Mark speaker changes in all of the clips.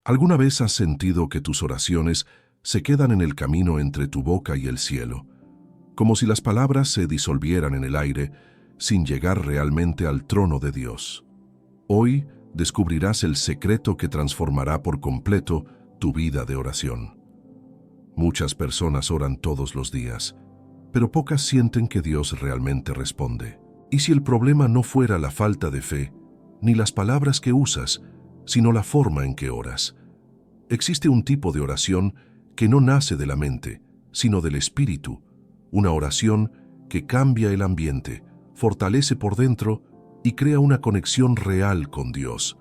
Speaker 1: ¿Alguna vez has sentido que tus oraciones se quedan en el camino entre tu boca y el cielo, como si las palabras se disolvieran en el aire sin llegar realmente al trono de Dios? Hoy descubrirás el secreto que transformará por completo tu vida de oración. Muchas personas oran todos los días, pero pocas sienten que Dios realmente responde. ¿Y si el problema no fuera la falta de fe, ni las palabras que usas, sino la forma en que oras? Existe un tipo de oración que no nace de la mente, sino del espíritu, una oración que cambia el ambiente, fortalece por dentro y crea una conexión real con Dios.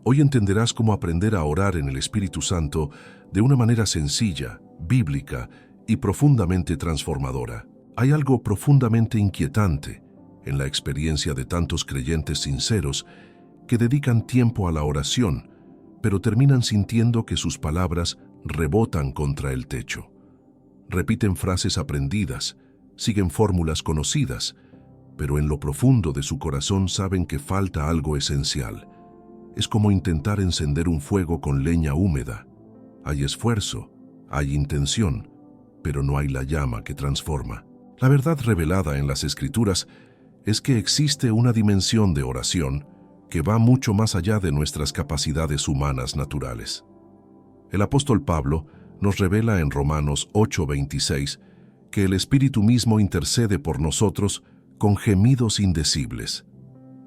Speaker 1: Hoy entenderás cómo aprender a orar en el Espíritu Santo de una manera sencilla, bíblica y profundamente transformadora. Hay algo profundamente inquietante en la experiencia de tantos creyentes sinceros que dedican tiempo a la oración, pero terminan sintiendo que sus palabras rebotan contra el techo. Repiten frases aprendidas, siguen fórmulas conocidas, pero en lo profundo de su corazón saben que falta algo esencial. Es como intentar encender un fuego con leña húmeda. Hay esfuerzo, hay intención, pero no hay la llama que transforma. La verdad revelada en las Escrituras es que existe una dimensión de oración que va mucho más allá de nuestras capacidades humanas naturales. El apóstol Pablo nos revela en Romanos 8:26 que el Espíritu mismo intercede por nosotros con gemidos indecibles.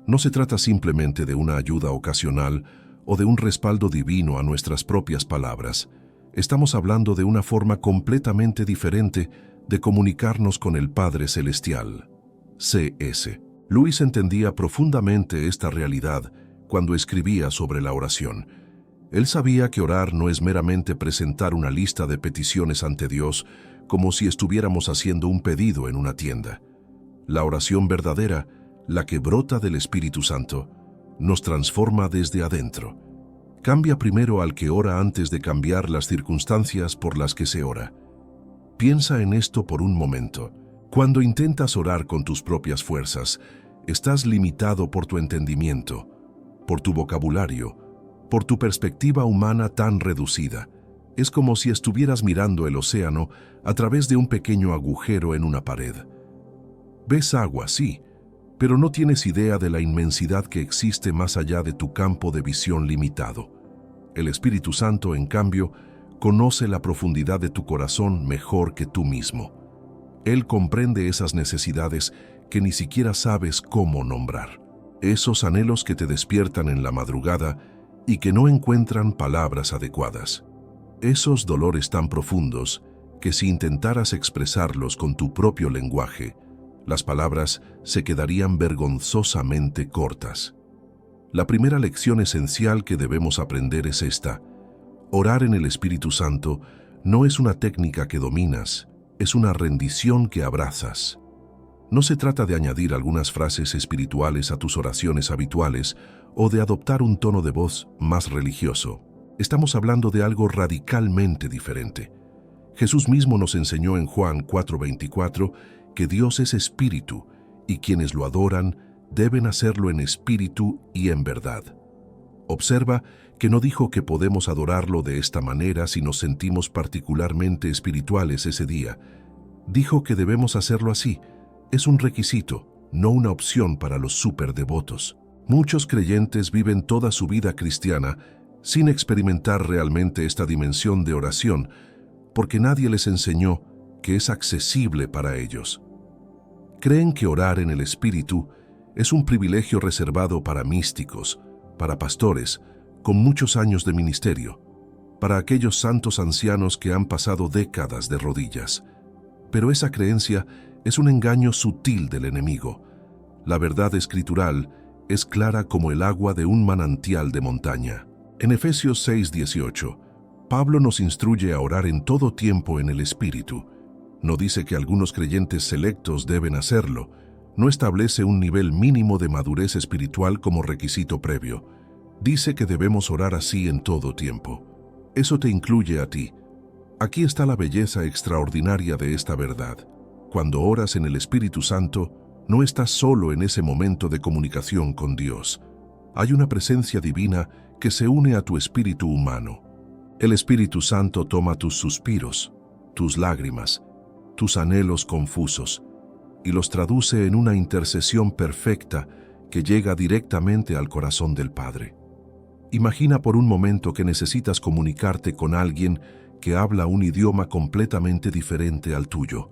Speaker 1: No se trata simplemente de una ayuda ocasional o de un respaldo divino a nuestras propias palabras. Estamos hablando de una forma completamente diferente de comunicarnos con el Padre Celestial. C.S. Lewis entendía profundamente esta realidad cuando escribía sobre la oración. Él sabía que orar no es meramente presentar una lista de peticiones ante Dios como si estuviéramos haciendo un pedido en una tienda. La oración verdadera, la que brota del Espíritu Santo, nos transforma desde adentro. Cambia primero al que ora antes de cambiar las circunstancias por las que se ora. Piensa en esto por un momento. Cuando intentas orar con tus propias fuerzas, estás limitado por tu entendimiento, por tu vocabulario, por tu perspectiva humana tan reducida. Es como si estuvieras mirando el océano a través de un pequeño agujero en una pared. Ves agua, sí, pero no tienes idea de la inmensidad que existe más allá de tu campo de visión limitado. El Espíritu Santo, en cambio, conoce la profundidad de tu corazón mejor que tú mismo. Él comprende esas necesidades que ni siquiera sabes cómo nombrar, esos anhelos que te despiertan en la madrugada y que no encuentran palabras adecuadas, esos dolores tan profundos que si intentaras expresarlos con tu propio lenguaje, las palabras se quedarían vergonzosamente cortas. La primera lección esencial que debemos aprender es esta: orar en el Espíritu Santo no es una técnica que dominas, es una rendición que abrazas. No se trata de añadir algunas frases espirituales a tus oraciones habituales o de adoptar un tono de voz más religioso. Estamos hablando de algo radicalmente diferente. Jesús mismo nos enseñó en Juan 4:24 que Dios es espíritu y quienes lo adoran deben hacerlo en espíritu y en verdad. Observa que no dijo que podemos adorarlo de esta manera si nos sentimos particularmente espirituales ese día. Dijo que debemos hacerlo así. Es un requisito, no una opción para los superdevotos. Muchos creyentes viven toda su vida cristiana sin experimentar realmente esta dimensión de oración, porque nadie les enseñó que es accesible para ellos. Creen que orar en el Espíritu es un privilegio reservado para místicos, para pastores con muchos años de ministerio, para aquellos santos ancianos que han pasado décadas de rodillas. Pero esa creencia es un engaño sutil del enemigo. La verdad escritural es clara como el agua de un manantial de montaña. En Efesios 6:18, Pablo nos instruye a orar en todo tiempo en el Espíritu. No dice que algunos creyentes selectos deben hacerlo. No establece un nivel mínimo de madurez espiritual como requisito previo. Dice que debemos orar así en todo tiempo. Eso te incluye a ti. Aquí está la belleza extraordinaria de esta verdad. Cuando oras en el Espíritu Santo, no estás solo en ese momento de comunicación con Dios. Hay una presencia divina que se une a tu espíritu humano. El Espíritu Santo toma tus suspiros, tus lágrimas, tus anhelos confusos, y los traduce en una intercesión perfecta que llega directamente al corazón del Padre. Imagina por un momento que necesitas comunicarte con alguien que habla un idioma completamente diferente al tuyo.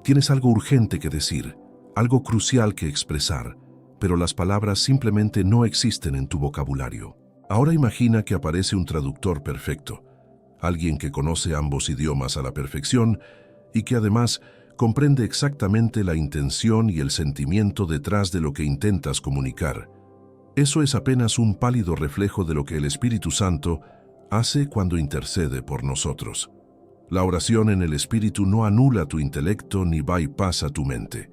Speaker 1: Tienes algo urgente que decir, algo crucial que expresar, pero las palabras simplemente no existen en tu vocabulario. Ahora imagina que aparece un traductor perfecto, alguien que conoce ambos idiomas a la perfección y que además comprende exactamente la intención y el sentimiento detrás de lo que intentas comunicar. Eso es apenas un pálido reflejo de lo que el Espíritu Santo hace cuando intercede por nosotros. La oración en el Espíritu no anula tu intelecto ni bypassa tu mente.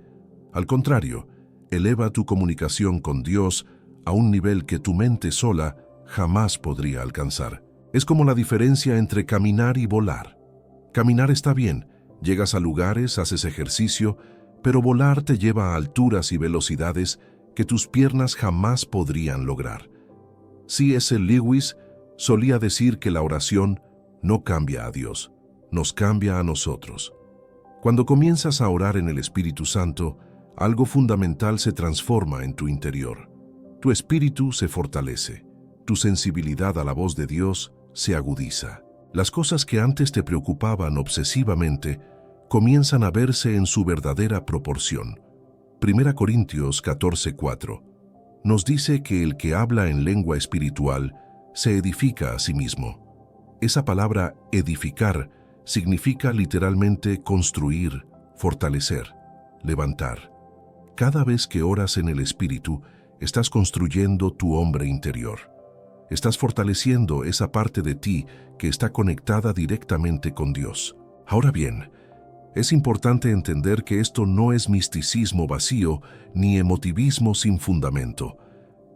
Speaker 1: Al contrario, eleva tu comunicación con Dios a un nivel que tu mente sola jamás podría alcanzar. Es como la diferencia entre caminar y volar. Caminar está bien, llegas a lugares, haces ejercicio, pero volar te lleva a alturas y velocidades que tus piernas jamás podrían lograr. C.S. Lewis solía decir que la oración no cambia a Dios, nos cambia a nosotros. Cuando comienzas a orar en el Espíritu Santo, algo fundamental se transforma en tu interior. Tu espíritu se fortalece, tu sensibilidad a la voz de Dios se agudiza. Las cosas que antes te preocupaban obsesivamente comienzan a verse en su verdadera proporción. 1 Corintios 14:4 nos dice que el que habla en lengua espiritual se edifica a sí mismo. Esa palabra edificar significa literalmente construir, fortalecer, levantar. Cada vez que oras en el Espíritu, estás construyendo tu hombre interior. Estás fortaleciendo esa parte de ti que está conectada directamente con Dios. Ahora bien, es importante entender que esto no es misticismo vacío ni emotivismo sin fundamento.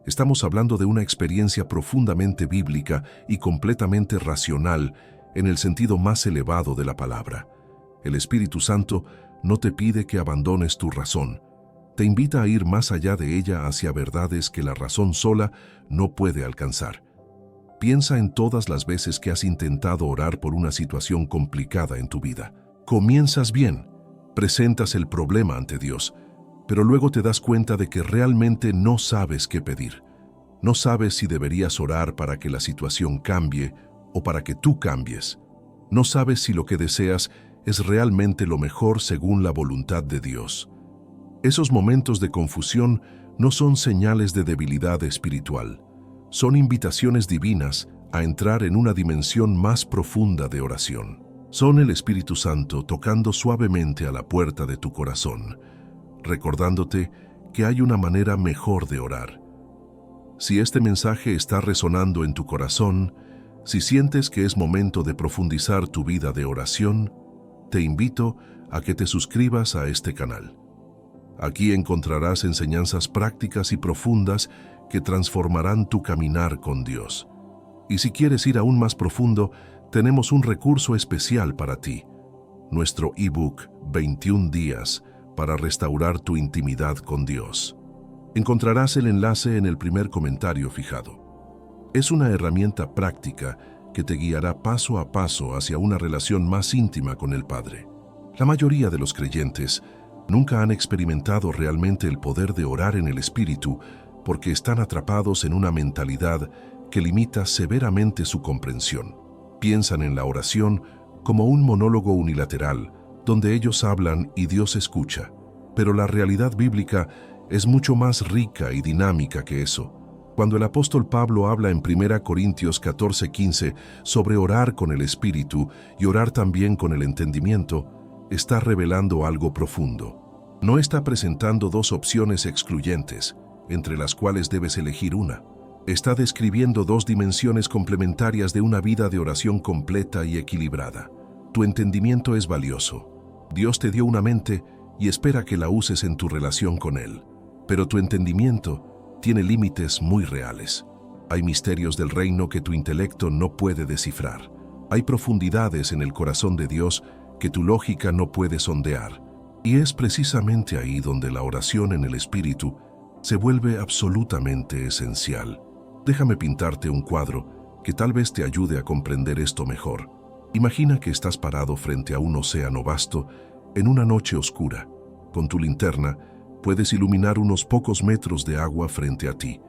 Speaker 1: Estamos hablando de una experiencia profundamente bíblica y completamente racional en el sentido más elevado de la palabra. El Espíritu Santo no te pide que abandones tu razón. Te invita a ir más allá de ella hacia verdades que la razón sola no puede alcanzar. Piensa en todas las veces que has intentado orar por una situación complicada en tu vida. Comienzas bien, presentas el problema ante Dios, pero luego te das cuenta de que realmente no sabes qué pedir. No sabes si deberías orar para que la situación cambie o para que tú cambies. No sabes si lo que deseas es realmente lo mejor según la voluntad de Dios. Esos momentos de confusión no son señales de debilidad espiritual, son invitaciones divinas a entrar en una dimensión más profunda de oración. Son el Espíritu Santo tocando suavemente a la puerta de tu corazón, recordándote que hay una manera mejor de orar. Si este mensaje está resonando en tu corazón, si sientes que es momento de profundizar tu vida de oración, te invito a que te suscribas a este canal. Aquí encontrarás enseñanzas prácticas y profundas que transformarán tu caminar con Dios. Y si quieres ir aún más profundo, tenemos un recurso especial para ti, nuestro ebook 21 días para restaurar tu intimidad con Dios. Encontrarás el enlace en el primer comentario fijado. Es una herramienta práctica que te guiará paso a paso hacia una relación más íntima con el Padre. La mayoría de los creyentes nunca han experimentado realmente el poder de orar en el Espíritu porque están atrapados en una mentalidad que limita severamente su comprensión. Piensan en la oración como un monólogo unilateral, donde ellos hablan y Dios escucha. Pero la realidad bíblica es mucho más rica y dinámica que eso. Cuando el apóstol Pablo habla en 1 Corintios 14:15 sobre orar con el Espíritu y orar también con el entendimiento, está revelando algo profundo. No está presentando dos opciones excluyentes, entre las cuales debes elegir una. Está describiendo dos dimensiones complementarias de una vida de oración completa y equilibrada. Tu entendimiento es valioso. Dios te dio una mente y espera que la uses en tu relación con Él. Pero tu entendimiento tiene límites muy reales. Hay misterios del reino que tu intelecto no puede descifrar. Hay profundidades en el corazón de Dios que tu lógica no puede sondear. Y es precisamente ahí donde la oración en el Espíritu se vuelve absolutamente esencial. Déjame pintarte un cuadro que tal vez te ayude a comprender esto mejor. Imagina que estás parado frente a un océano vasto en una noche oscura. Con tu linterna puedes iluminar unos pocos metros de agua frente a ti.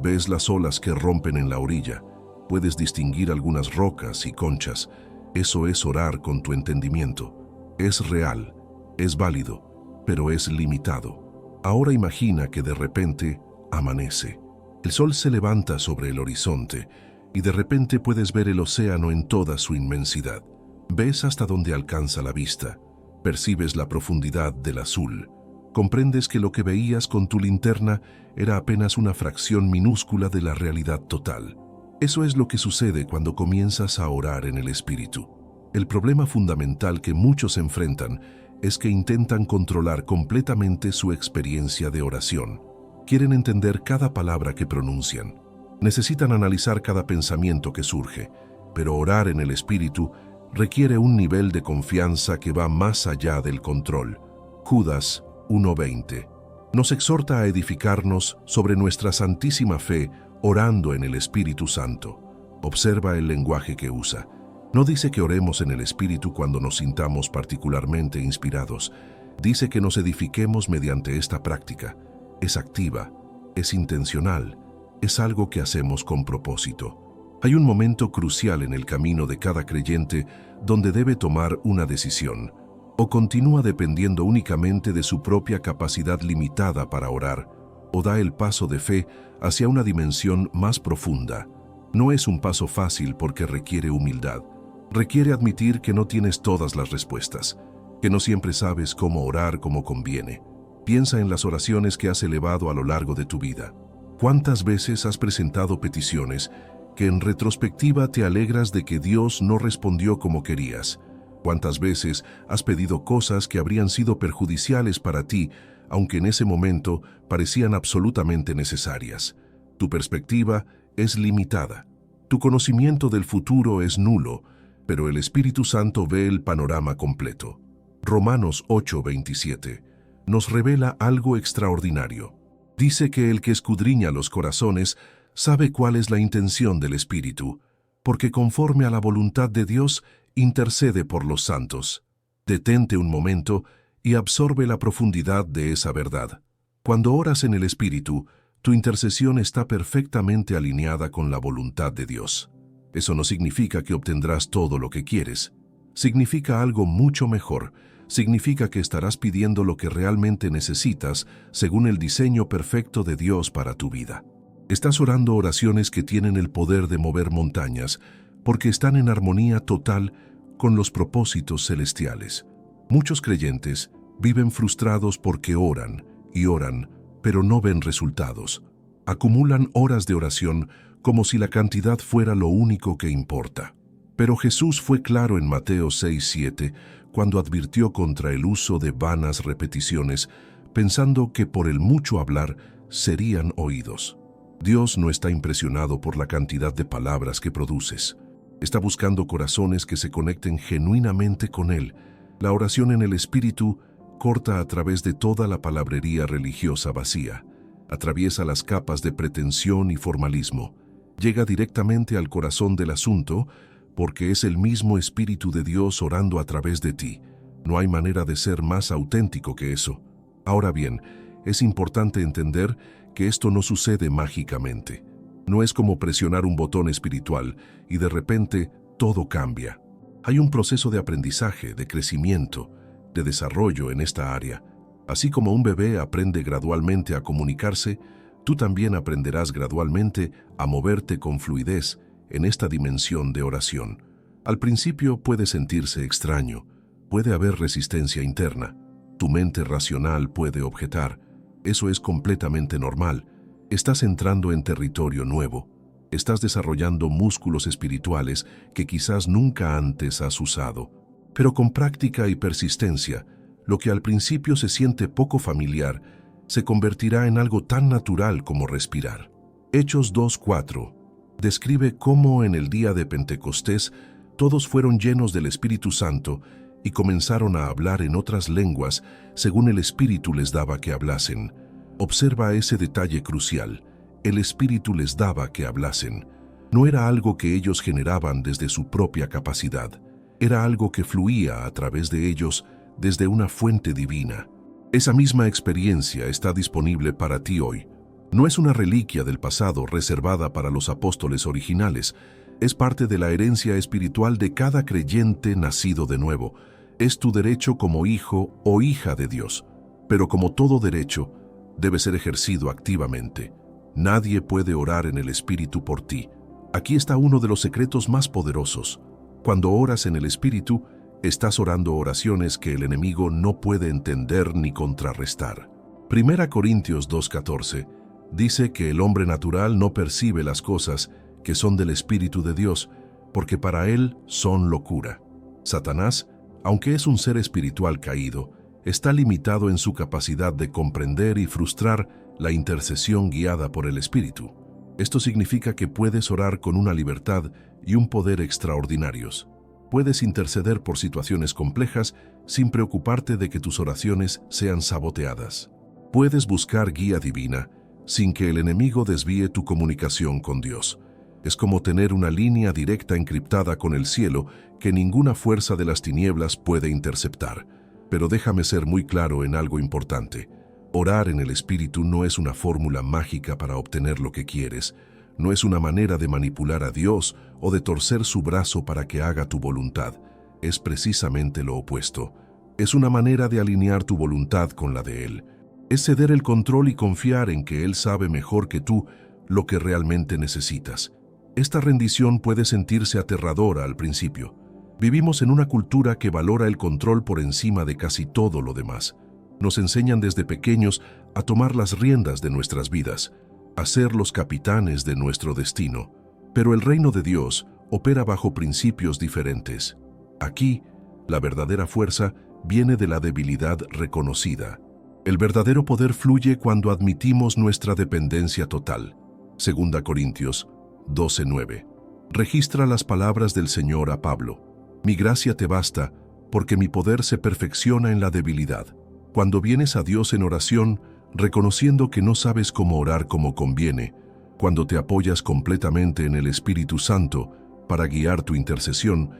Speaker 1: Ves las olas que rompen en la orilla. Puedes distinguir algunas rocas y conchas. Eso es orar con tu entendimiento. Es real, es válido, pero es limitado. Ahora imagina que de repente amanece. El sol se levanta sobre el horizonte y de repente puedes ver el océano en toda su inmensidad. Ves hasta donde alcanza la vista. Percibes la profundidad del azul. Comprendes que lo que veías con tu linterna era apenas una fracción minúscula de la realidad total. Eso es lo que sucede cuando comienzas a orar en el Espíritu. El problema fundamental que muchos enfrentan es que intentan controlar completamente su experiencia de oración. Quieren entender cada palabra que pronuncian. Necesitan analizar cada pensamiento que surge, pero orar en el Espíritu requiere un nivel de confianza que va más allá del control. Judas 1:20 nos exhorta a edificarnos sobre nuestra santísima fe orando en el Espíritu Santo. Observa el lenguaje que usa. No dice que oremos en el Espíritu cuando nos sintamos particularmente inspirados. Dice que nos edifiquemos mediante esta práctica. Es activa, es intencional, es algo que hacemos con propósito. Hay un momento crucial en el camino de cada creyente donde debe tomar una decisión. O continúa dependiendo únicamente de su propia capacidad limitada para orar, o da el paso de fe hacia una dimensión más profunda. No es un paso fácil porque requiere humildad. Requiere admitir que no tienes todas las respuestas, que no siempre sabes cómo orar como conviene. Piensa en las oraciones que has elevado a lo largo de tu vida. ¿Cuántas veces has presentado peticiones que en retrospectiva te alegras de que Dios no respondió como querías? ¿Cuántas veces has pedido cosas que habrían sido perjudiciales para ti, aunque en ese momento parecían absolutamente necesarias? Tu perspectiva es limitada. Tu conocimiento del futuro es nulo, pero el Espíritu Santo ve el panorama completo. Romanos 8:27 nos revela algo extraordinario. Dice que el que escudriña los corazones sabe cuál es la intención del Espíritu, porque conforme a la voluntad de Dios intercede por los santos. Detente un momento y absorbe la profundidad de esa verdad. Cuando oras en el Espíritu, tu intercesión está perfectamente alineada con la voluntad de Dios. Eso no significa que obtendrás todo lo que quieres. Significa algo mucho mejor. Significa que estarás pidiendo lo que realmente necesitas según el diseño perfecto de Dios para tu vida. Estás orando oraciones que tienen el poder de mover montañas porque están en armonía total con los propósitos celestiales. Muchos creyentes viven frustrados porque oran y oran, pero no ven resultados. Acumulan horas de oración como si la cantidad fuera lo único que importa. Pero Jesús fue claro en Mateo 6:7 cuando advirtió contra el uso de vanas repeticiones, pensando que por el mucho hablar serían oídos. Dios no está impresionado por la cantidad de palabras que produces. Está buscando corazones que se conecten genuinamente con Él. La oración en el Espíritu corta a través de toda la palabrería religiosa vacía. Atraviesa las capas de pretensión y formalismo. Llega directamente al corazón del asunto, porque es el mismo Espíritu de Dios orando a través de ti. No hay manera de ser más auténtico que eso. Ahora bien, es importante entender que esto no sucede mágicamente. No es como presionar un botón espiritual y de repente todo cambia. Hay un proceso de aprendizaje, de crecimiento, de desarrollo en esta área. Así como un bebé aprende gradualmente a comunicarse, tú también aprenderás gradualmente a moverte con fluidez en esta dimensión de oración. Al principio puede sentirse extraño, puede haber resistencia interna. Tu mente racional puede objetar. Eso es completamente normal. Estás entrando en territorio nuevo. Estás desarrollando músculos espirituales que quizás nunca antes has usado. Pero con práctica y persistencia, lo que al principio se siente poco familiar, se convertirá en algo tan natural como respirar. Hechos 2:4 describe cómo en el día de Pentecostés todos fueron llenos del Espíritu Santo y comenzaron a hablar en otras lenguas según el Espíritu les daba que hablasen. Observa ese detalle crucial. El Espíritu les daba que hablasen. No era algo que ellos generaban desde su propia capacidad. Era algo que fluía a través de ellos desde una fuente divina. Esa misma experiencia está disponible para ti hoy. No es una reliquia del pasado reservada para los apóstoles originales. Es parte de la herencia espiritual de cada creyente nacido de nuevo. Es tu derecho como hijo o hija de Dios. Pero como todo derecho, debe ser ejercido activamente. Nadie puede orar en el Espíritu por ti. Aquí está uno de los secretos más poderosos. Cuando oras en el Espíritu, estás orando oraciones que el enemigo no puede entender ni contrarrestar. 1 Corintios 2:14 dice que el hombre natural no percibe las cosas que son del Espíritu de Dios, porque para él son locura. Satanás, aunque es un ser espiritual caído, está limitado en su capacidad de comprender y frustrar la intercesión guiada por el Espíritu. Esto significa que puedes orar con una libertad y un poder extraordinarios. Puedes interceder por situaciones complejas sin preocuparte de que tus oraciones sean saboteadas. Puedes buscar guía divina sin que el enemigo desvíe tu comunicación con Dios. Es como tener una línea directa encriptada con el cielo que ninguna fuerza de las tinieblas puede interceptar. Pero déjame ser muy claro en algo importante. Orar en el Espíritu no es una fórmula mágica para obtener lo que quieres. No es una manera de manipular a Dios o de torcer su brazo para que haga tu voluntad. Es precisamente lo opuesto. Es una manera de alinear tu voluntad con la de Él. Es ceder el control y confiar en que Él sabe mejor que tú lo que realmente necesitas. Esta rendición puede sentirse aterradora al principio. Vivimos en una cultura que valora el control por encima de casi todo lo demás. Nos enseñan desde pequeños a tomar las riendas de nuestras vidas, a ser los capitanes de nuestro destino. Pero el reino de Dios opera bajo principios diferentes. Aquí, la verdadera fuerza viene de la debilidad reconocida. El verdadero poder fluye cuando admitimos nuestra dependencia total. 2 Corintios 12:9. Registra las palabras del Señor a Pablo. Mi gracia te basta, porque mi poder se perfecciona en la debilidad. Cuando vienes a Dios en oración, reconociendo que no sabes cómo orar como conviene, cuando te apoyas completamente en el Espíritu Santo para guiar tu intercesión,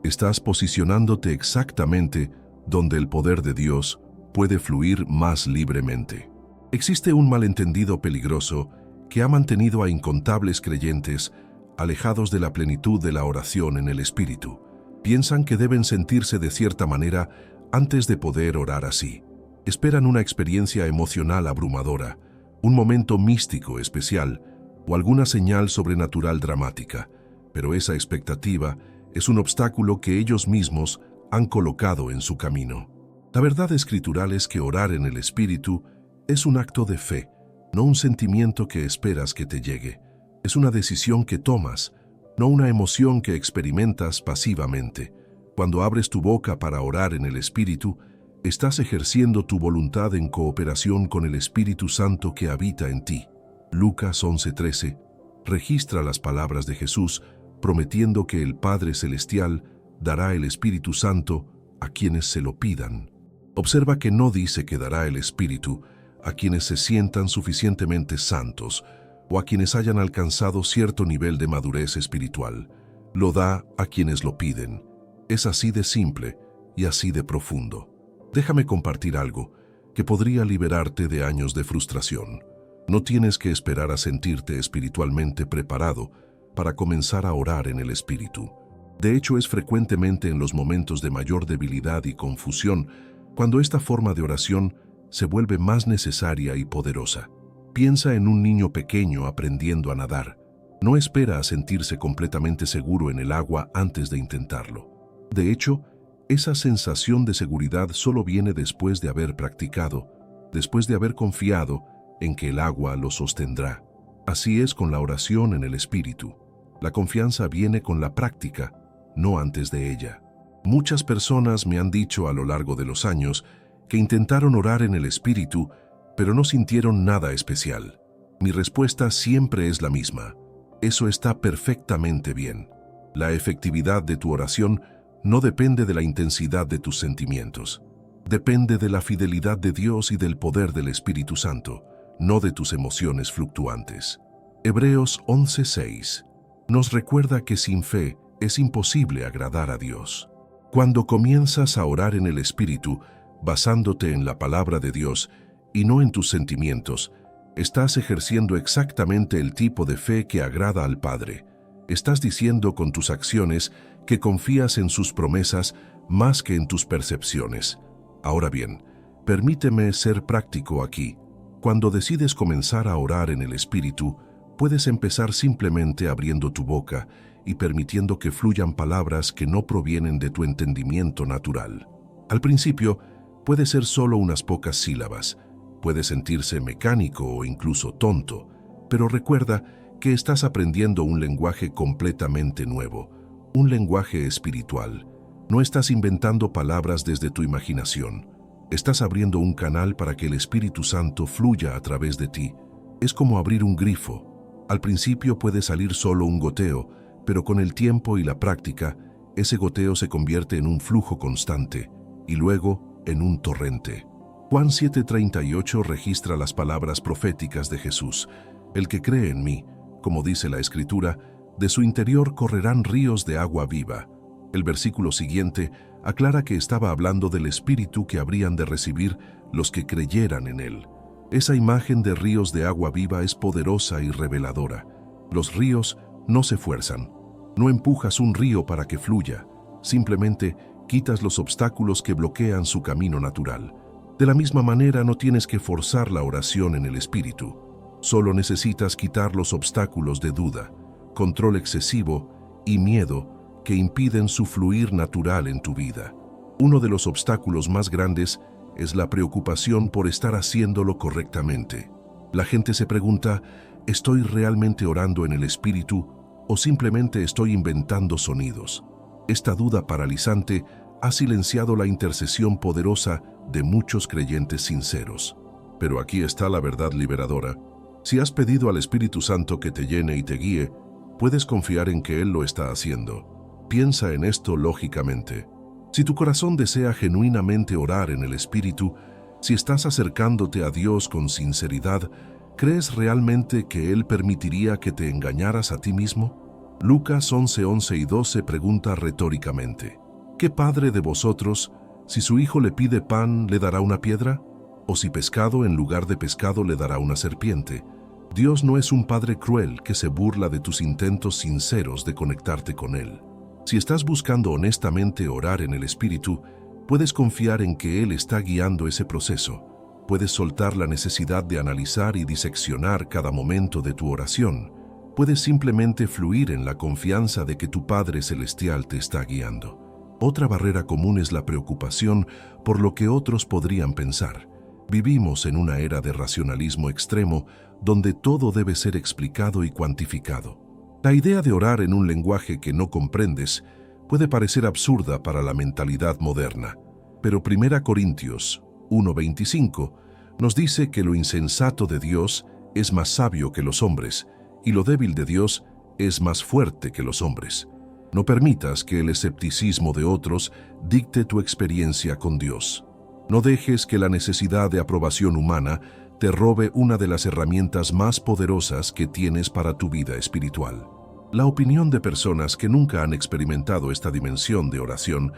Speaker 1: estás posicionándote exactamente donde el poder de Dios puede fluir más libremente. Existe un malentendido peligroso que ha mantenido a incontables creyentes alejados de la plenitud de la oración en el Espíritu. Piensan que deben sentirse de cierta manera antes de poder orar así. Esperan una experiencia emocional abrumadora, un momento místico especial o alguna señal sobrenatural dramática, pero esa expectativa es un obstáculo que ellos mismos han colocado en su camino. La verdad escritural es que orar en el Espíritu es un acto de fe, no un sentimiento que esperas que te llegue. Es una decisión que tomas, no una emoción que experimentas pasivamente. Cuando abres tu boca para orar en el Espíritu, estás ejerciendo tu voluntad en cooperación con el Espíritu Santo que habita en ti. Lucas 11:13 registra las palabras de Jesús prometiendo que el Padre Celestial dará el Espíritu Santo a quienes se lo pidan. Observa que no dice que dará el Espíritu a quienes se sientan suficientemente santos o a quienes hayan alcanzado cierto nivel de madurez espiritual. Lo da a quienes lo piden. Es así de simple y así de profundo. Déjame compartir algo que podría liberarte de años de frustración. No tienes que esperar a sentirte espiritualmente preparado para comenzar a orar en el Espíritu. De hecho, es frecuentemente en los momentos de mayor debilidad y confusión cuando esta forma de oración se vuelve más necesaria y poderosa. Piensa en un niño pequeño aprendiendo a nadar. No espera a sentirse completamente seguro en el agua antes de intentarlo. De hecho, esa sensación de seguridad solo viene después de haber practicado, después de haber confiado en que el agua lo sostendrá. Así es con la oración en el Espíritu. La confianza viene con la práctica, no antes de ella. Muchas personas me han dicho a lo largo de los años que intentaron orar en el Espíritu, pero no sintieron nada especial. Mi respuesta siempre es la misma. Eso está perfectamente bien. La efectividad de tu oración no depende de la intensidad de tus sentimientos. Depende de la fidelidad de Dios y del poder del Espíritu Santo, no de tus emociones fluctuantes. Hebreos 11:6 nos recuerda que sin fe es imposible agradar a Dios. Cuando comienzas a orar en el Espíritu, basándote en la palabra de Dios y no en tus sentimientos, estás ejerciendo exactamente el tipo de fe que agrada al Padre. Estás diciendo con tus acciones que confías en sus promesas más que en tus percepciones. Ahora bien, permíteme ser práctico aquí. Cuando decides comenzar a orar en el Espíritu, puedes empezar simplemente abriendo tu boca y permitiendo que fluyan palabras que no provienen de tu entendimiento natural. Al principio, puede ser solo unas pocas sílabas, puede sentirse mecánico o incluso tonto, pero recuerda que estás aprendiendo un lenguaje completamente nuevo, un lenguaje espiritual. No estás inventando palabras desde tu imaginación. Estás abriendo un canal para que el Espíritu Santo fluya a través de ti. Es como abrir un grifo. Al principio puede salir solo un goteo, pero con el tiempo y la práctica, ese goteo se convierte en un flujo constante y luego en un torrente. Juan 7:38 registra las palabras proféticas de Jesús. El que cree en mí, como dice la Escritura, de su interior correrán ríos de agua viva. El versículo siguiente aclara que estaba hablando del Espíritu que habrían de recibir los que creyeran en Él. Esa imagen de ríos de agua viva es poderosa y reveladora. Los ríos no se fuerzan. No empujas un río para que fluya. Simplemente quitas los obstáculos que bloquean su camino natural. De la misma manera, no tienes que forzar la oración en el Espíritu. Solo necesitas quitar los obstáculos de duda, control excesivo y miedo que impiden su fluir natural en tu vida. Uno de los obstáculos más grandes es la preocupación por estar haciéndolo correctamente. La gente se pregunta, ¿estoy realmente orando en el Espíritu o simplemente estoy inventando sonidos? Esta duda paralizante ha silenciado la intercesión poderosa de muchos creyentes sinceros. Pero aquí está la verdad liberadora. Si has pedido al Espíritu Santo que te llene y te guíe, puedes confiar en que Él lo está haciendo. Piensa en esto lógicamente. Si tu corazón desea genuinamente orar en el Espíritu, si estás acercándote a Dios con sinceridad, ¿crees realmente que Él permitiría que te engañaras a ti mismo? Lucas 11:11 y 12 pregunta retóricamente, ¿qué padre de vosotros, si su hijo le pide pan, le dará una piedra? ¿O si pescado en lugar de pescado le dará una serpiente? Dios no es un padre cruel que se burla de tus intentos sinceros de conectarte con Él. Si estás buscando honestamente orar en el Espíritu, puedes confiar en que Él está guiando ese proceso. Puedes soltar la necesidad de analizar y diseccionar cada momento de tu oración. Puedes simplemente fluir en la confianza de que tu Padre Celestial te está guiando. Otra barrera común es la preocupación por lo que otros podrían pensar. Vivimos en una era de racionalismo extremo donde todo debe ser explicado y cuantificado. La idea de orar en un lenguaje que no comprendes puede parecer absurda para la mentalidad moderna, pero 1 Corintios 1:25 nos dice que lo insensato de Dios es más sabio que los hombres y lo débil de Dios es más fuerte que los hombres. No permitas que el escepticismo de otros dicte tu experiencia con Dios. No dejes que la necesidad de aprobación humana te robe una de las herramientas más poderosas que tienes para tu vida espiritual. La opinión de personas que nunca han experimentado esta dimensión de oración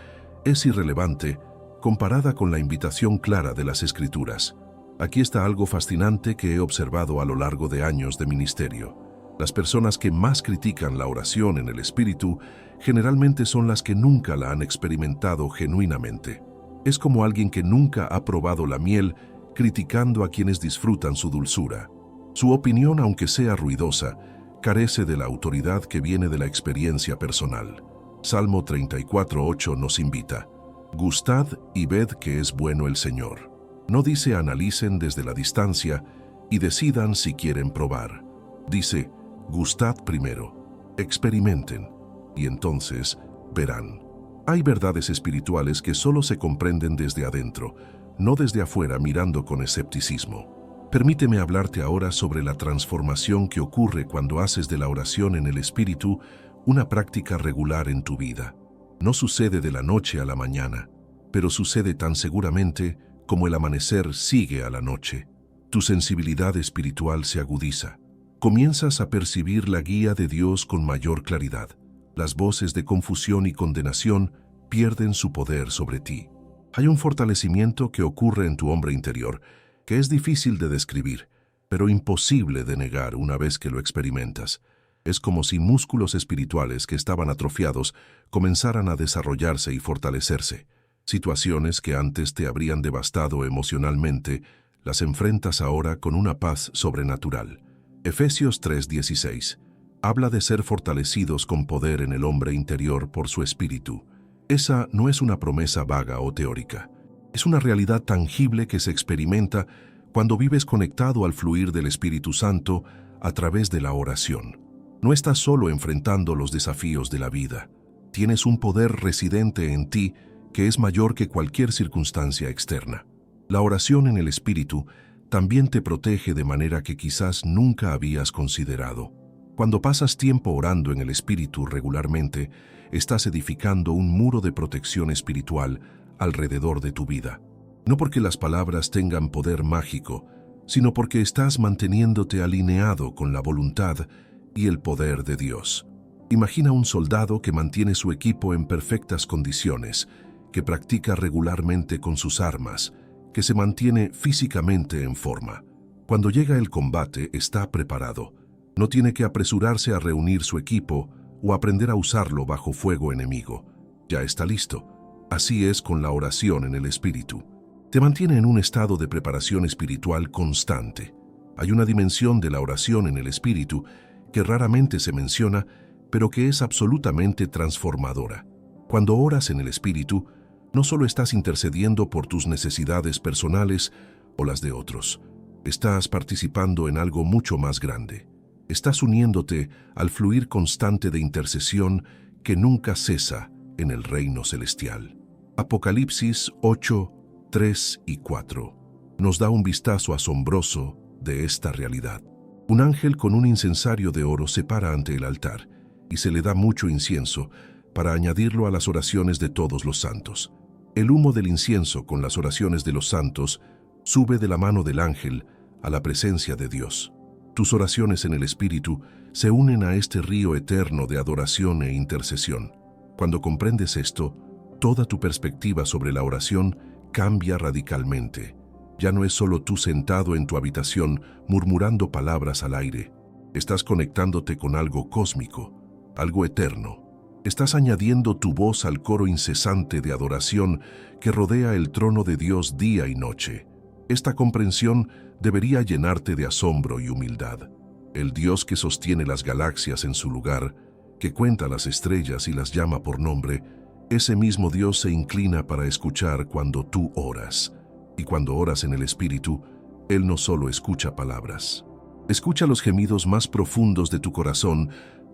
Speaker 1: es irrelevante comparada con la invitación clara de las Escrituras. Aquí está algo fascinante que he observado a lo largo de años de ministerio. Las personas que más critican la oración en el Espíritu generalmente son las que nunca la han experimentado genuinamente. Es como alguien que nunca ha probado la miel criticando a quienes disfrutan su dulzura. Su opinión, aunque sea ruidosa, carece de la autoridad que viene de la experiencia personal. Salmo 34:8 nos invita: Gustad y ved que es bueno el Señor. No dice analicen desde la distancia y decidan si quieren probar. Dice, gustad primero, experimenten, y entonces verán. Hay verdades espirituales que solo se comprenden desde adentro, no desde afuera mirando con escepticismo. Permíteme hablarte ahora sobre la transformación que ocurre cuando haces de la oración en el Espíritu una práctica regular en tu vida. No sucede de la noche a la mañana, pero sucede tan seguramente como el amanecer sigue a la noche. Tu sensibilidad espiritual se agudiza. Comienzas a percibir la guía de Dios con mayor claridad. Las voces de confusión y condenación pierden su poder sobre ti. Hay un fortalecimiento que ocurre en tu hombre interior, que es difícil de describir, pero imposible de negar una vez que lo experimentas. Es como si músculos espirituales que estaban atrofiados comenzaran a desarrollarse y fortalecerse. Situaciones que antes te habrían devastado emocionalmente, las enfrentas ahora con una paz sobrenatural. Efesios 3:16 habla de ser fortalecidos con poder en el hombre interior por su espíritu. Esa no es una promesa vaga o teórica. Es una realidad tangible que se experimenta cuando vives conectado al fluir del Espíritu Santo a través de la oración. No estás solo enfrentando los desafíos de la vida. Tienes un poder residente en ti que es mayor que cualquier circunstancia externa. La oración en el Espíritu también te protege de manera que quizás nunca habías considerado. Cuando pasas tiempo orando en el Espíritu regularmente, estás edificando un muro de protección espiritual alrededor de tu vida. No porque las palabras tengan poder mágico, sino porque estás manteniéndote alineado con la voluntad y el poder de Dios. Imagina un soldado que mantiene su equipo en perfectas condiciones, que practica regularmente con sus armas, que se mantiene físicamente en forma. Cuando llega el combate, está preparado. No tiene que apresurarse a reunir su equipo o aprender a usarlo bajo fuego enemigo. Ya está listo. Así es con la oración en el Espíritu. Te mantiene en un estado de preparación espiritual constante. Hay una dimensión de la oración en el Espíritu que raramente se menciona, pero que es absolutamente transformadora. Cuando oras en el Espíritu, no solo estás intercediendo por tus necesidades personales o las de otros. Estás participando en algo mucho más grande. Estás uniéndote al fluir constante de intercesión que nunca cesa en el reino celestial. Apocalipsis 8, 3 y 4 nos da un vistazo asombroso de esta realidad. Un ángel con un incensario de oro se para ante el altar y se le da mucho incienso para añadirlo a las oraciones de todos los santos. El humo del incienso con las oraciones de los santos sube de la mano del ángel a la presencia de Dios. Tus oraciones en el Espíritu se unen a este río eterno de adoración e intercesión. Cuando comprendes esto, toda tu perspectiva sobre la oración cambia radicalmente. Ya no es solo tú sentado en tu habitación murmurando palabras al aire. Estás conectándote con algo cósmico, algo eterno. Estás añadiendo tu voz al coro incesante de adoración que rodea el trono de Dios día y noche. Esta comprensión debería llenarte de asombro y humildad. El Dios que sostiene las galaxias en su lugar, que cuenta las estrellas y las llama por nombre, ese mismo Dios se inclina para escuchar cuando tú oras. Y cuando oras en el Espíritu, Él no solo escucha palabras. Escucha los gemidos más profundos de tu corazón,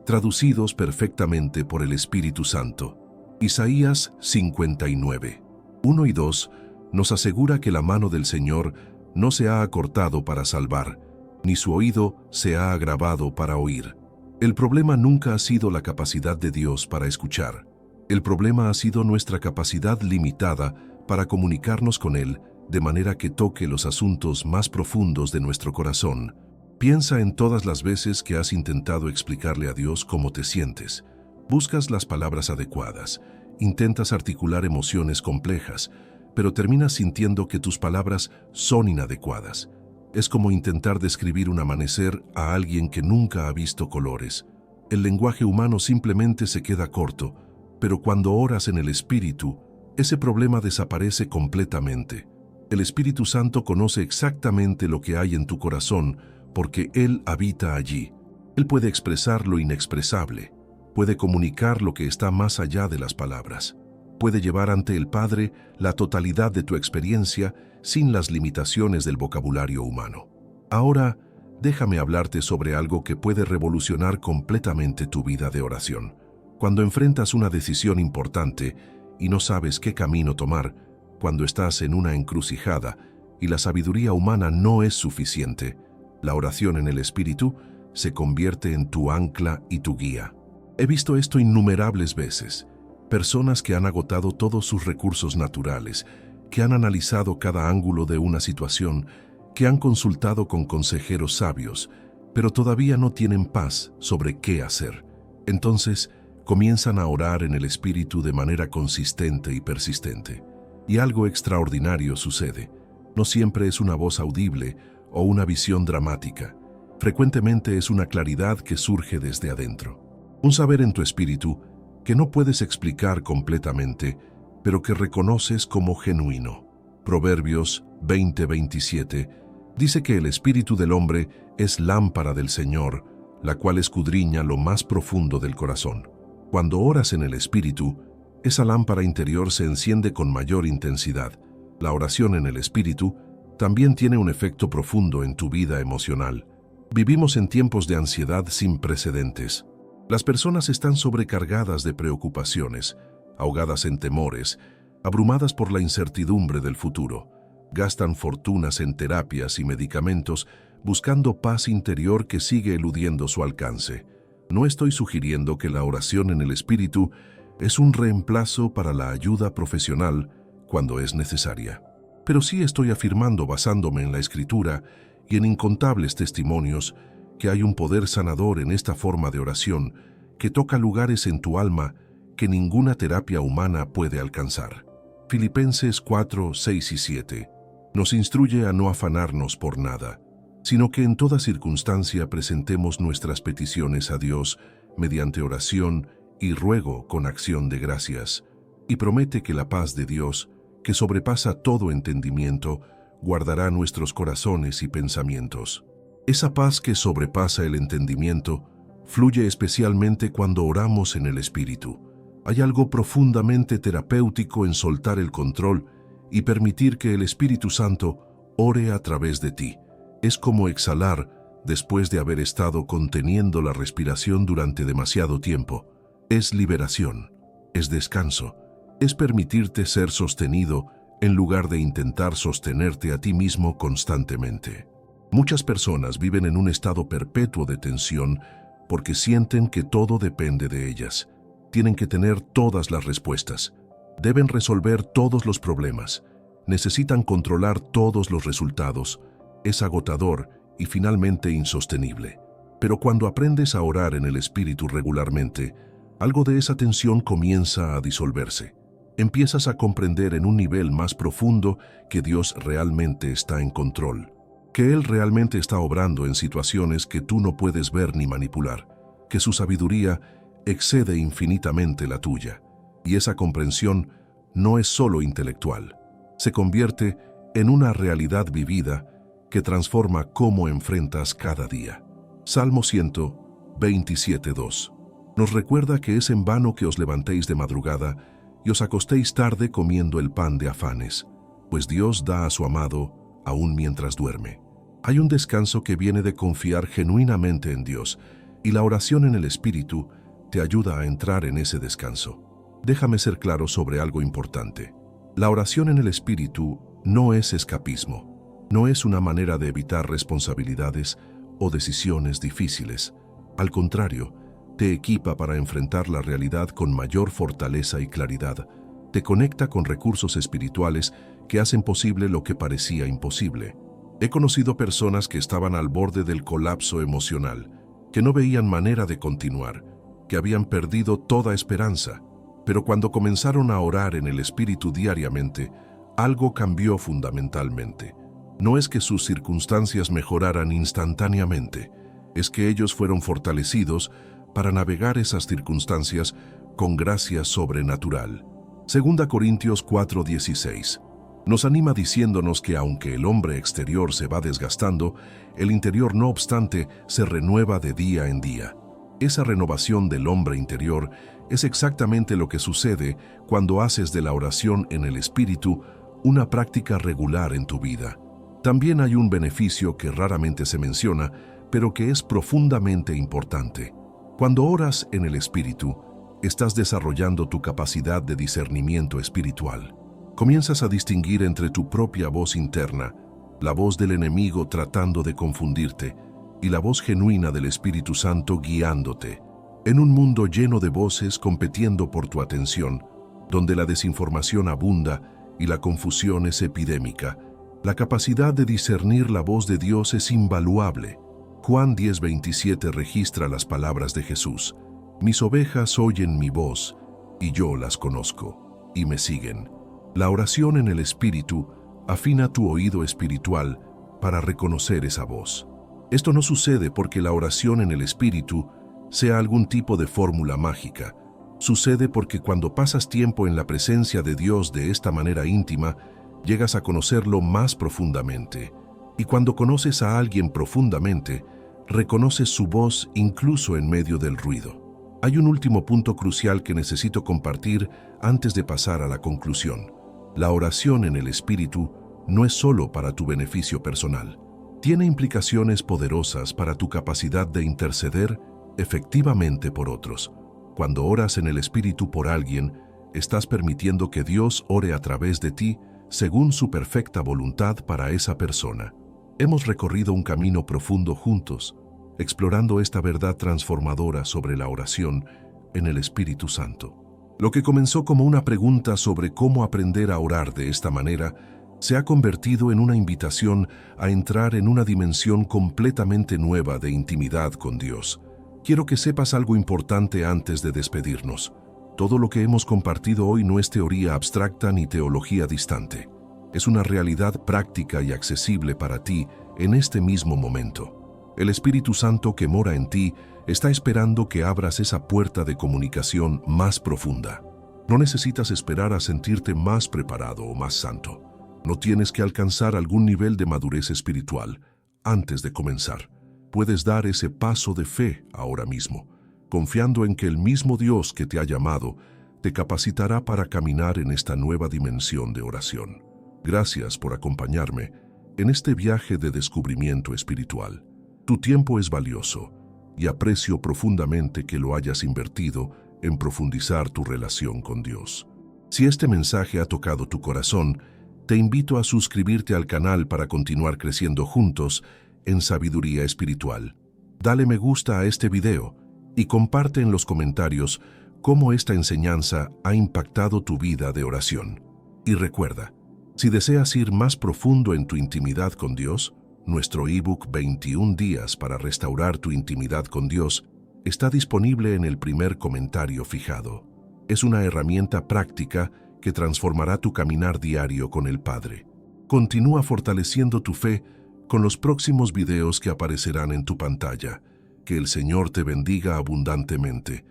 Speaker 1: traducidos perfectamente por el Espíritu Santo. Isaías 59, 1 y 2 nos asegura que la mano del Señor no se ha acortado para salvar, ni su oído se ha agravado para oír. El problema nunca ha sido la capacidad de Dios para escuchar. El problema ha sido nuestra capacidad limitada para comunicarnos con Él de manera que toque los asuntos más profundos de nuestro corazón. Piensa en todas las veces que has intentado explicarle a Dios cómo te sientes. Buscas las palabras adecuadas, intentas articular emociones complejas, pero terminas sintiendo que tus palabras son inadecuadas. Es como intentar describir un amanecer a alguien que nunca ha visto colores. El lenguaje humano simplemente se queda corto, pero cuando oras en el Espíritu, ese problema desaparece completamente. El Espíritu Santo conoce exactamente lo que hay en tu corazón, porque Él habita allí. Él puede expresar lo inexpresable, puede comunicar lo que está más allá de las palabras, puede llevar ante el Padre la totalidad de tu experiencia sin las limitaciones del vocabulario humano. Ahora, déjame hablarte sobre algo que puede revolucionar completamente tu vida de oración. Cuando enfrentas una decisión importante y no sabes qué camino tomar, cuando estás en una encrucijada y la sabiduría humana no es suficiente, la oración en el Espíritu se convierte en tu ancla y tu guía. He visto esto innumerables veces. Personas que han agotado todos sus recursos naturales, que han analizado cada ángulo de una situación, que han consultado con consejeros sabios, pero todavía no tienen paz sobre qué hacer. Entonces, comienzan a orar en el Espíritu de manera consistente y persistente. Y algo extraordinario sucede. No siempre es una voz audible o una visión dramática. Frecuentemente es una claridad que surge desde adentro. Un saber en tu espíritu que no puedes explicar completamente, pero que reconoces como genuino. Proverbios 20:27 dice que el espíritu del hombre es lámpara del Señor, la cual escudriña lo más profundo del corazón. Cuando oras en el espíritu, esa lámpara interior se enciende con mayor intensidad. La oración en el espíritu también tiene un efecto profundo en tu vida emocional. Vivimos en tiempos de ansiedad sin precedentes. Las personas están sobrecargadas de preocupaciones, ahogadas en temores, abrumadas por la incertidumbre del futuro. Gastan fortunas en terapias y medicamentos buscando paz interior que sigue eludiendo su alcance. No estoy sugiriendo que la oración en el espíritu es un reemplazo para la ayuda profesional cuando es necesaria. Pero sí estoy afirmando, basándome en la Escritura y en incontables testimonios, que hay un poder sanador en esta forma de oración que toca lugares en tu alma que ninguna terapia humana puede alcanzar. Filipenses 4, 6 y 7 nos instruye a no afanarnos por nada, sino que en toda circunstancia presentemos nuestras peticiones a Dios mediante oración y ruego con acción de gracias, y promete que la paz de Dios, que sobrepasa todo entendimiento, guardará nuestros corazones y pensamientos. Esa paz que sobrepasa el entendimiento fluye especialmente cuando oramos en el Espíritu. Hay algo profundamente terapéutico en soltar el control y permitir que el Espíritu Santo ore a través de ti. Es como exhalar después de haber estado conteniendo la respiración durante demasiado tiempo. Es liberación, es descanso, es permitirte ser sostenido en lugar de intentar sostenerte a ti mismo constantemente. Muchas personas viven en un estado perpetuo de tensión porque sienten que todo depende de ellas. Tienen que tener todas las respuestas. Deben resolver todos los problemas. Necesitan controlar todos los resultados. Es agotador y finalmente insostenible. Pero cuando aprendes a orar en el Espíritu regularmente, algo de esa tensión comienza a disolverse. Empiezas a comprender en un nivel más profundo que Dios realmente está en control, que Él realmente está obrando en situaciones que tú no puedes ver ni manipular, que su sabiduría excede infinitamente la tuya. Y esa comprensión no es solo intelectual, se convierte en una realidad vivida que transforma cómo enfrentas cada día. Salmo 127:2 nos recuerda que es en vano que os levantéis de madrugada y os acostéis tarde comiendo el pan de afanes, pues Dios da a su amado aún mientras duerme. Hay un descanso que viene de confiar genuinamente en Dios, y la oración en el Espíritu te ayuda a entrar en ese descanso. Déjame ser claro sobre algo importante. La oración en el Espíritu no es escapismo, no es una manera de evitar responsabilidades o decisiones difíciles. Al contrario, te equipa para enfrentar la realidad con mayor fortaleza y claridad. Te conecta con recursos espirituales que hacen posible lo que parecía imposible. He conocido personas que estaban al borde del colapso emocional, que no veían manera de continuar, que habían perdido toda esperanza, pero cuando comenzaron a orar en el Espíritu diariamente, algo cambió fundamentalmente. No es que sus circunstancias mejoraran instantáneamente, es que ellos fueron fortalecidos para navegar esas circunstancias con gracia sobrenatural. 2 Corintios 4:16 nos anima diciéndonos que aunque el hombre exterior se va desgastando, el interior no obstante se renueva de día en día. Esa renovación del hombre interior es exactamente lo que sucede cuando haces de la oración en el Espíritu una práctica regular en tu vida. También hay un beneficio que raramente se menciona, pero que es profundamente importante. Cuando oras en el Espíritu, estás desarrollando tu capacidad de discernimiento espiritual. Comienzas a distinguir entre tu propia voz interna, la voz del enemigo tratando de confundirte, y la voz genuina del Espíritu Santo guiándote. En un mundo lleno de voces compitiendo por tu atención, donde la desinformación abunda y la confusión es epidémica, la capacidad de discernir la voz de Dios es invaluable. Juan 10:27 registra las palabras de Jesús: «Mis ovejas oyen mi voz, y yo las conozco, y me siguen». La oración en el Espíritu afina tu oído espiritual para reconocer esa voz. Esto no sucede porque la oración en el Espíritu sea algún tipo de fórmula mágica. Sucede porque cuando pasas tiempo en la presencia de Dios de esta manera íntima, llegas a conocerlo más profundamente. Y cuando conoces a alguien profundamente, reconoces su voz incluso en medio del ruido. Hay un último punto crucial que necesito compartir antes de pasar a la conclusión. La oración en el Espíritu no es solo para tu beneficio personal. Tiene implicaciones poderosas para tu capacidad de interceder efectivamente por otros. Cuando oras en el Espíritu por alguien, estás permitiendo que Dios ore a través de ti según su perfecta voluntad para esa persona. Hemos recorrido un camino profundo juntos, explorando esta verdad transformadora sobre la oración en el Espíritu Santo. Lo que comenzó como una pregunta sobre cómo aprender a orar de esta manera, se ha convertido en una invitación a entrar en una dimensión completamente nueva de intimidad con Dios. Quiero que sepas algo importante antes de despedirnos. Todo lo que hemos compartido hoy no es teoría abstracta ni teología distante. Es una realidad práctica y accesible para ti en este mismo momento. El Espíritu Santo que mora en ti está esperando que abras esa puerta de comunicación más profunda. No necesitas esperar a sentirte más preparado o más santo. No tienes que alcanzar algún nivel de madurez espiritual antes de comenzar. Puedes dar ese paso de fe ahora mismo, confiando en que el mismo Dios que te ha llamado te capacitará para caminar en esta nueva dimensión de oración. Gracias por acompañarme en este viaje de descubrimiento espiritual. Tu tiempo es valioso y aprecio profundamente que lo hayas invertido en profundizar tu relación con Dios. Si este mensaje ha tocado tu corazón, te invito a suscribirte al canal para continuar creciendo juntos en sabiduría espiritual. Dale me gusta a este video y comparte en los comentarios cómo esta enseñanza ha impactado tu vida de oración. Y recuerda, si deseas ir más profundo en tu intimidad con Dios, nuestro ebook 21 días para restaurar tu intimidad con Dios está disponible en el primer comentario fijado. Es una herramienta práctica que transformará tu caminar diario con el Padre. Continúa fortaleciendo tu fe con los próximos videos que aparecerán en tu pantalla. Que el Señor te bendiga abundantemente.